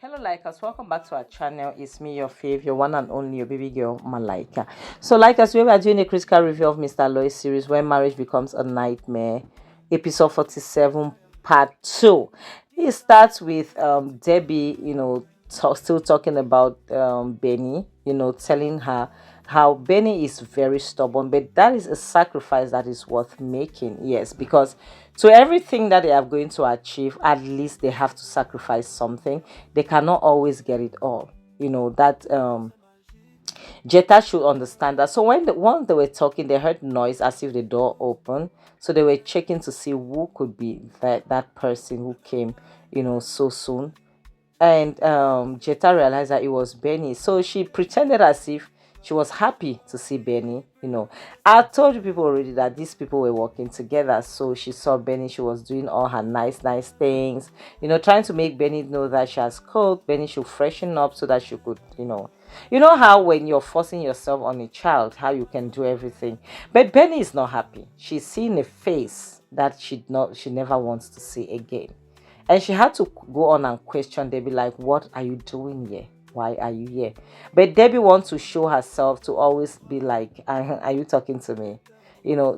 Hello, Likers. Welcome back to our channel. It's me, your fave, your one and only, your baby girl, Malaika. So, Likers, we are doing a critical review of Mr. Aloy series, When Marriage Becomes a Nightmare, episode 47, part 2. It starts with Debbie, still talking about Benny, telling her how Benny is very stubborn, but that is a sacrifice that is worth making. Yes, because to everything that they are going to achieve, at least they have to sacrifice something. They cannot always get it all. That Jetta should understand that. So once they were talking, they heard noise as if the door opened. So they were checking to see who could be that person who came, so soon. And Jetta realized that it was Benny. So she pretended as if she was happy to see Benny. I told you people already that these people were working together. So she saw Benny. She was doing all her nice things. Trying to make Benny know that she has cooked. Benny should freshen up so that she could, how when you're forcing yourself on a child, how you can do everything. But Benny is not happy. She's seeing a face that she never wants to see again. And she had to go on and question Debbie, like, what are you doing here? Why are you here? But Debbie wants to show herself to always be like, are you talking to me?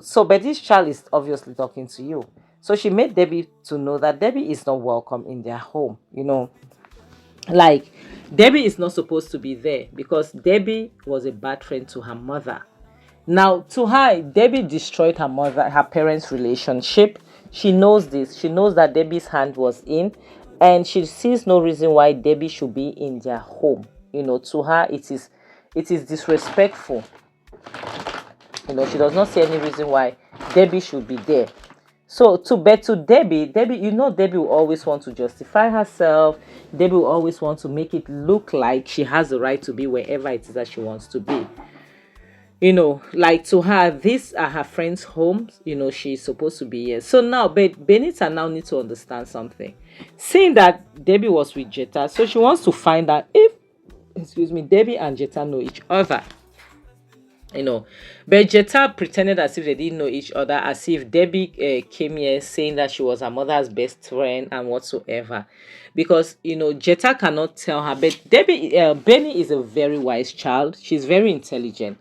So, but this child is obviously talking to you. So she made Debbie to know that Debbie is not welcome in their home. Like, Debbie is not supposed to be there because Debbie was a bad friend to her mother. Now, to her, Debbie destroyed her parents' relationship. She knows this. She knows that Debbie's hand was in, and she sees no reason why Debbie should be in their home. To her, it is disrespectful. She does not see any reason why Debbie should be there. So to Debbie, Debbie will always want to justify herself. Debbie will always want to make it look like she has the right to be wherever it is that she wants to be. Like, to her, these are her friends' homes. She's supposed to be here. So now, but Benita now needs to understand something. Seeing that Debbie was with Jetta, so she wants to find out if, Debbie and Jetta know each other. But Jetta pretended as if they didn't know each other, as if Debbie came here saying that she was her mother's best friend and whatsoever. Because Jetta cannot tell her, but Benny is a very wise child. She's very intelligent.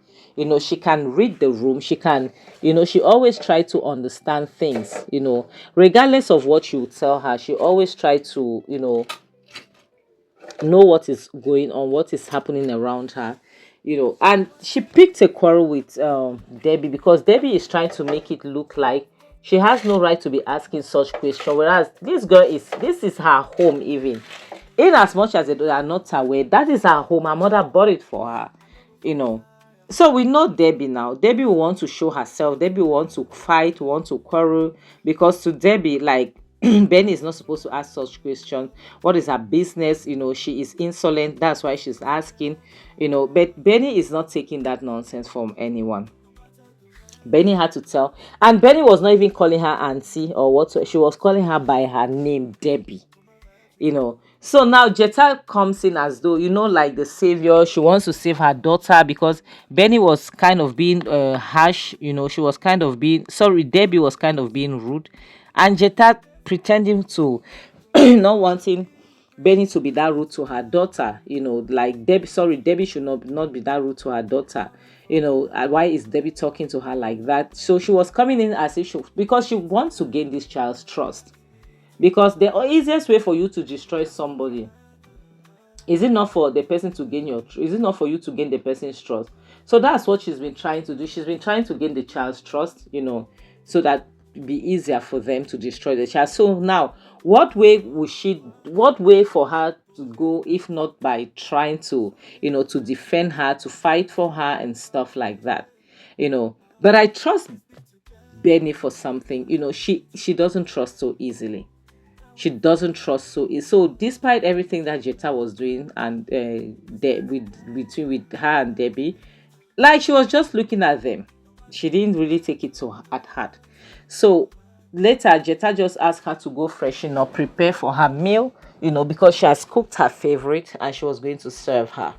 She can read the room. She can, she always try to understand things. Regardless of what you tell her, she always try to know what is going on, what is happening around her. And she picked a quarrel with Debbie because Debbie is trying to make it look like she has no right to be asking such questions, whereas this is her home. Even in as much as they are not aware, that is her home. Her mother bought it for her. So we know Debbie now. Debbie will want to show herself. Debbie will want to fight, want to quarrel, because to Debbie, like, Benny is not supposed to ask such questions. What is her business? She is insolent. That's why she's asking. But Benny is not taking that nonsense from anyone. Benny had to tell, and Benny was not even calling her auntie or what. She was calling her by her name, Debbie. So now Jetta comes in as though, like the savior. She wants to save her daughter because Benny was kind of being harsh. She was kind of being, sorry, Debbie was kind of being rude, and Jetta pretending to not wanting Benny to be that rude to her daughter. Like, Debbie should not be that rude to her daughter. Why is Debbie talking to her like that? So she was coming in as if because she wants to gain this child's trust. Because the easiest way for you to destroy somebody, is it not for the person to gain is it not for you to gain the person's trust? So that's what she's been trying to do. She's been trying to gain the child's trust, so that it be easier for them to destroy the child. So now, what way for her to go, if not by trying to, to defend her, to fight for her and stuff like that? But I trust Benny for something. She doesn't trust so easily. She doesn't trust so despite everything that Jetta was doing, and with her and Debbie, like, she was just looking at them. She didn't really take it to at heart. So later, Jetta just asked her to go freshen up, prepare for her meal, because she has cooked her favorite and she was going to serve her.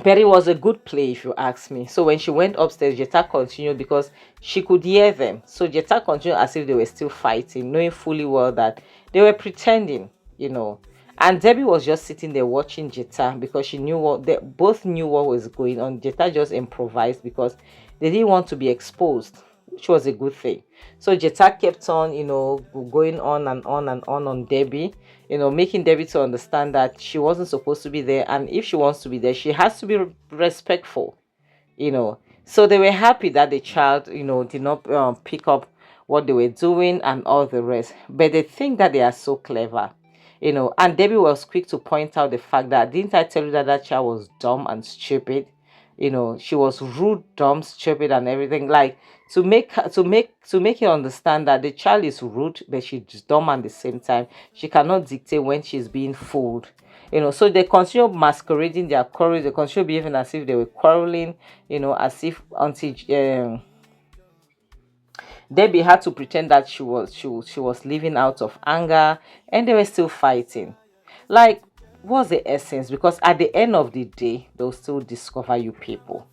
But it was a good play, if you ask me. So when she went upstairs, Jetta continued because she could hear them. So Jetta continued as if they were still fighting, knowing fully well that they were pretending, you know. And Debbie was just sitting there watching Jetta because she knew what they both knew what was going on. Jetta just improvised because they didn't want to be exposed, which was a good thing. So Jetta kept on, going on and on and on Debbie, making Debbie to understand that she wasn't supposed to be there, and if she wants to be there, she has to be respectful, you know. So they were happy that the child, did not pick up what they were doing and all the rest. But they think that they are so clever, And Debbie was quick to point out the fact that, didn't I tell you that that child was dumb and stupid? She was rude, dumb, stupid, and everything. Like, to make you understand that the child is rude, but she's dumb at the same time. She cannot dictate when she's being fooled. So they continue masquerading their quarrels. They continue behaving as if they were quarreling, as if until Debbie had to pretend that she was living out of anger, and they were still fighting. Like, what's the essence? Because at the end of the day, they'll still discover you people.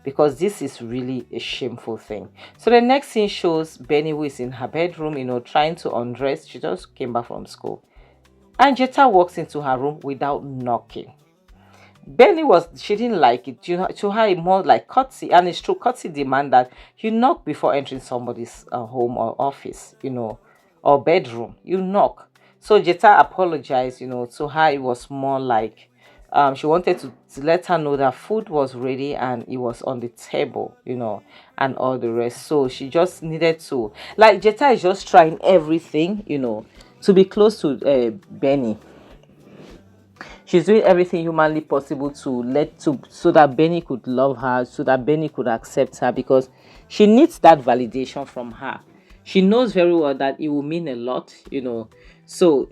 Because this is really a shameful thing. So the next scene shows Benny, who is in her bedroom, trying to undress. She just came back from school. And Jetta walks into her room without knocking. She didn't like it. To her, it more like courtesy, and it's true. Courtesy demand that you knock before entering somebody's home or office, or bedroom. You knock. So Jetta apologized. To her, it was more like, she wanted to let her know that food was ready and it was on the table, and all the rest. So she just needed to, like, Jetta is just trying everything, to be close to Benny. She's doing everything humanly possible so that Benny could love her, so that Benny could accept her, because she needs that validation from her. She knows very well that it will mean a lot, So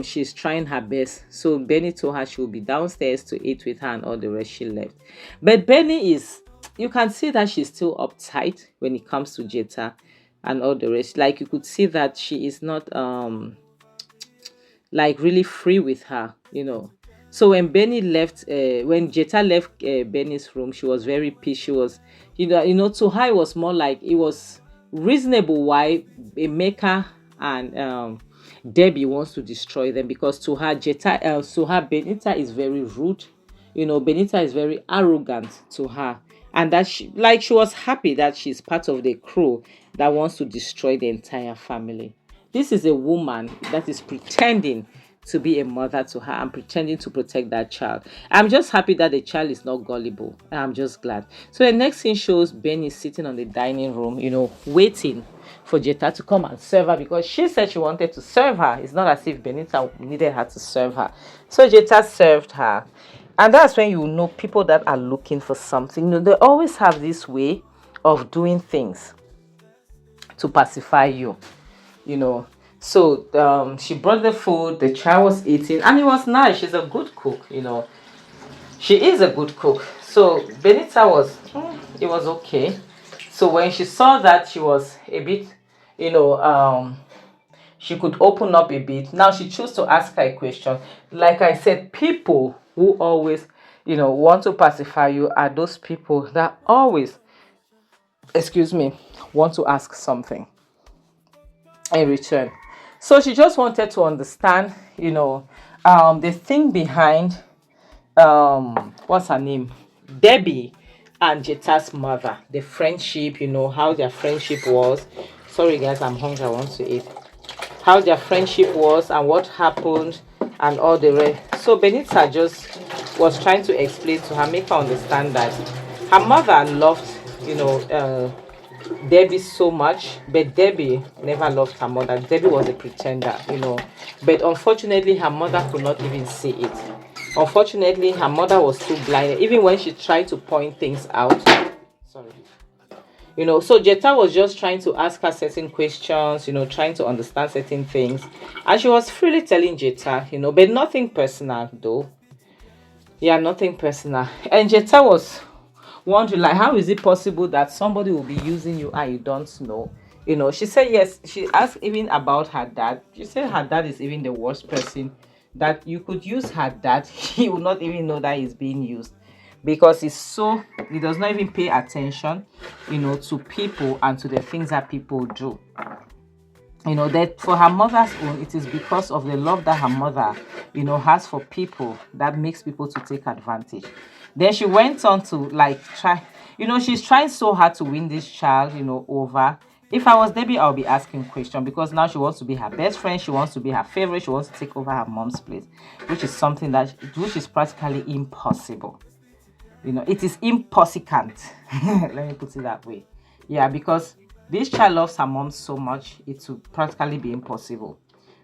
she's trying her best. So Benny told her she will be downstairs to eat with her, and all the rest she left. But Benny is, you can see that she's still uptight when it comes to Jetta and all the rest. Like, you could see that she is not like really free with her, So when Jetta left Benny's room, she was very pissed. She was, to her it was more like it was reasonable why Emeka and Debbie wants to destroy them, because to her Benita is very rude. Benita is very arrogant to her, and that she was happy that she's part of the crew that wants to destroy the entire family. This is a woman that is pretending to be a mother to her and pretending to protect that child. I'm just happy that the child is not gullible. I'm just glad. So the next scene shows Benny sitting on the dining room, waiting for Jetta to come and serve her, because she said she wanted to serve her. It's not as if Benita needed her to serve her. So Jetta served her. And that's when you know people that are looking for something. They always have this way of doing things to pacify you. So she brought the food, the child was eating, and it was nice. She's a good cook. She is a good cook. So Benita it was okay. So when she saw that she was a bit, she could open up a bit, now she chose to ask her a question. Like I said, people who always want to pacify you are those people that always, want to ask something in return. So she just wanted to understand, the thing behind, what's her name? Debbie and Jetta's mother, the friendship, how their friendship was. Sorry guys, I'm hungry, I want to eat. How their friendship was and what happened and all the rest. So Benita just was trying to explain to her, make her understand that her mother loved, Debbie so much, but Debbie never loved her mother. Debbie was a pretender, But unfortunately, her mother could not even see it. Unfortunately, her mother was too blind. Even when she tried to point things out. Sorry. So Jetta was just trying to ask her certain questions, trying to understand certain things. And she was freely telling Jetta, but nothing personal though. Yeah, nothing personal. And Jetta was wondering, like, how is it possible that somebody will be using you and you don't know? She said yes. She asked even about her dad. She said her dad is even the worst person, that you could use her dad. He would not even know that he's being used. because he does not even pay attention, to people and to the things that people do. That for her mother's own, it is because of the love that her mother, has for people that makes people to take advantage. Then she went on to like try, she's trying so hard to win this child, over. If I was Debbie, I'll be asking question, because now she wants to be her best friend, she wants to be her favorite, she wants to take over her mom's place, which is something which is practically impossible. It is impossible. Let me put it that way. Yeah, because this child loves her mom so much, it will practically be impossible.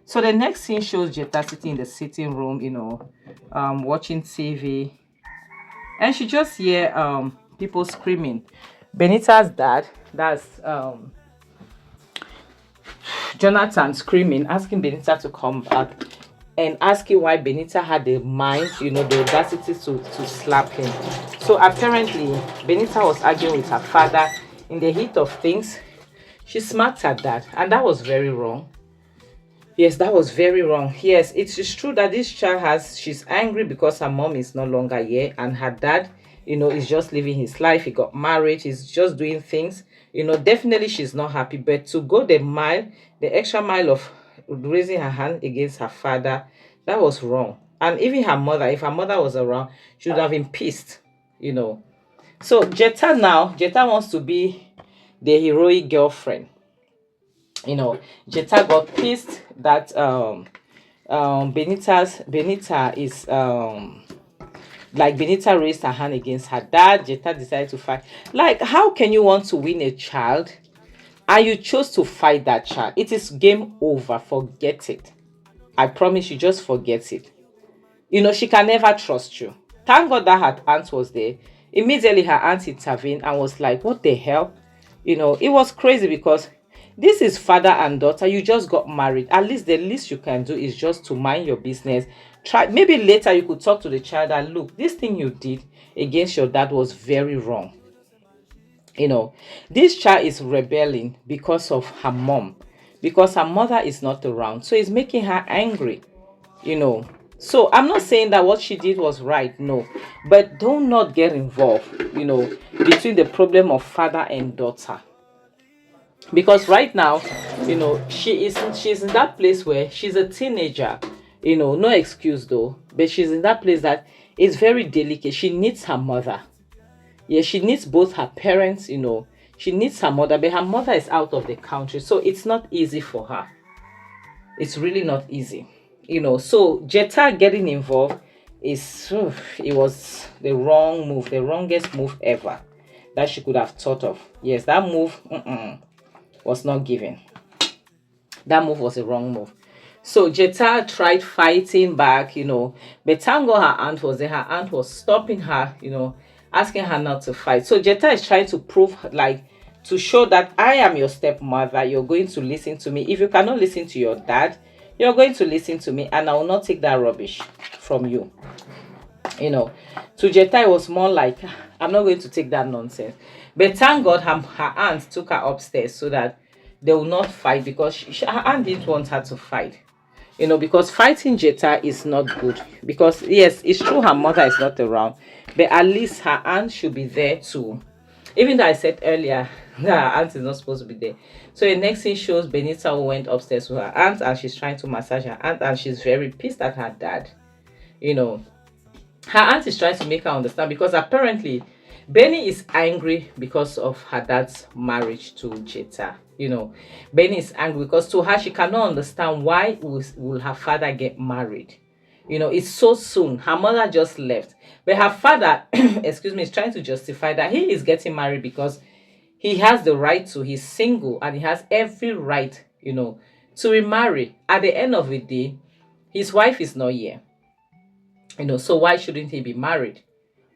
So the next scene shows Jetta sitting in the sitting room, watching TV, and she just hear people screaming. Benita's dad, that's Jonathan, screaming, asking Benita to come back, and asking why Benita had the mind, the audacity to slap him. So apparently, Benita was arguing with her father in the heat of things. She smacked her dad, and that was very wrong. Yes, that was very wrong. Yes, it is true that this child she's angry because her mom is no longer here, and her dad, is just living his life. He got married, he's just doing things. Definitely she's not happy, but to go the extra mile of raising her hand against her father, that was wrong. And even her mother, if her mother was around, she would have been pissed. So Jetta wants to be the heroic girlfriend. Jetta got pissed that Benita is like Benita raised her hand against her dad. Jetta decided to fight. Like, how can you want to win a child and you chose to fight that child? It is game over. Forget it. I promise you, just forget it. She can never trust you. Thank God that her aunt was there. Immediately her aunt intervened and was like, what the hell? It was crazy, because this is father and daughter. You just got married. At least the least you can do is just to mind your business. Try, maybe later you could talk to the child and look, this thing you did against your dad was very wrong. This child is rebelling because of her mom, because her mother is not around. So it's making her angry. So I'm not saying that what she did was right, no, but do not get involved, between the problem of father and daughter. Because right now, she's in that place where she's a teenager, no excuse though, but she's in that place that is very delicate. She needs her mother. Yeah, she needs both her parents, she needs her mother, but her mother is out of the country, so it's not easy for her. It's really not easy. So Jetta getting involved it was the wrong move, the wrongest move ever that she could have thought of. Yes, that move was not given. That move was a wrong move. So Jetta tried fighting back, but thank God her aunt was there. Her aunt was stopping her, asking her not to fight. So Jetta is trying to prove, to show that I am your stepmother. You're going to listen to me. If you cannot listen to your dad, you're going to listen to me, and I will not take that rubbish from you. To Jetta, it was more like, I'm not going to take that nonsense. But thank God her aunt took her upstairs so that they will not fight, because her aunt didn't want her to fight. Because fighting Jetta is not good. Because yes, it's true her mother is not around, but at least her aunt should be there too. Even though I said earlier that her aunt is not supposed to be there. So the next scene shows Benita who went upstairs with her aunt, and she's trying to massage her aunt, and she's very pissed at her dad. Her aunt is trying to make her understand, because apparently Benny is angry because of her dad's marriage to Jetta. Benny is angry because to her, she cannot understand why will her father get married. It's so soon. Her mother just left. But her father, excuse me, is trying to justify that he is getting married because he has the right to. He's single and he has every right, to remarry. At the end of the day, his wife is not here. So why shouldn't he be married?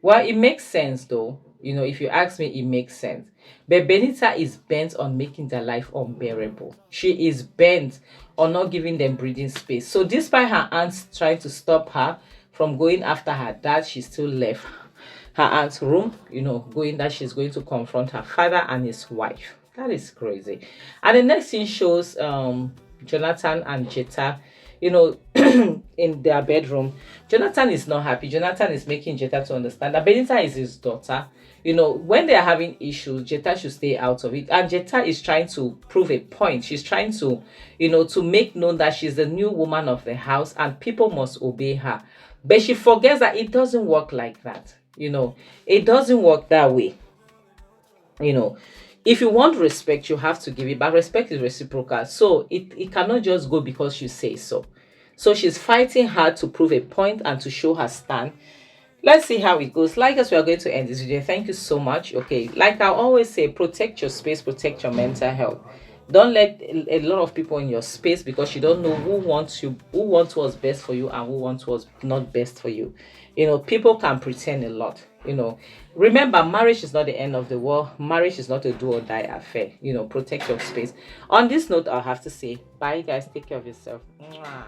Well, it makes sense though. If you ask me, it makes sense. But Benita is bent on making their life unbearable. She is bent on not giving them breathing space. So despite her aunt trying to stop her from going after her dad, she still left her aunt's room, going that she's going to confront her father and his wife. That is crazy. And the next scene shows Jonathan and Jetta, in their bedroom. Jonathan is not happy. Jonathan is making Jetta to understand that Benita is his daughter. You know, when they are having issues, Jetta should stay out of it. And Jetta is trying to prove a point. She's trying to, to make known that she's the new woman of the house and people must obey her. But she forgets that it doesn't work like that. It doesn't work that way. If you want respect, you have to give it, but respect is reciprocal. So it cannot just go because you say so. So she's fighting hard to prove a point and to show her stand. Let's see how it goes. Like us, we are going to end this video. Thank you so much. Okay, like I always say, protect your space, protect your mental health. Don't let a lot of people in your space, because you don't know who wants what's best for you and who wants what's not best for you. People can pretend a lot. Remember, marriage is not the end of the world. Marriage is not a do or die affair. Protect your space. On this note, I'll have to say bye, guys. Take care of yourself. Mwah.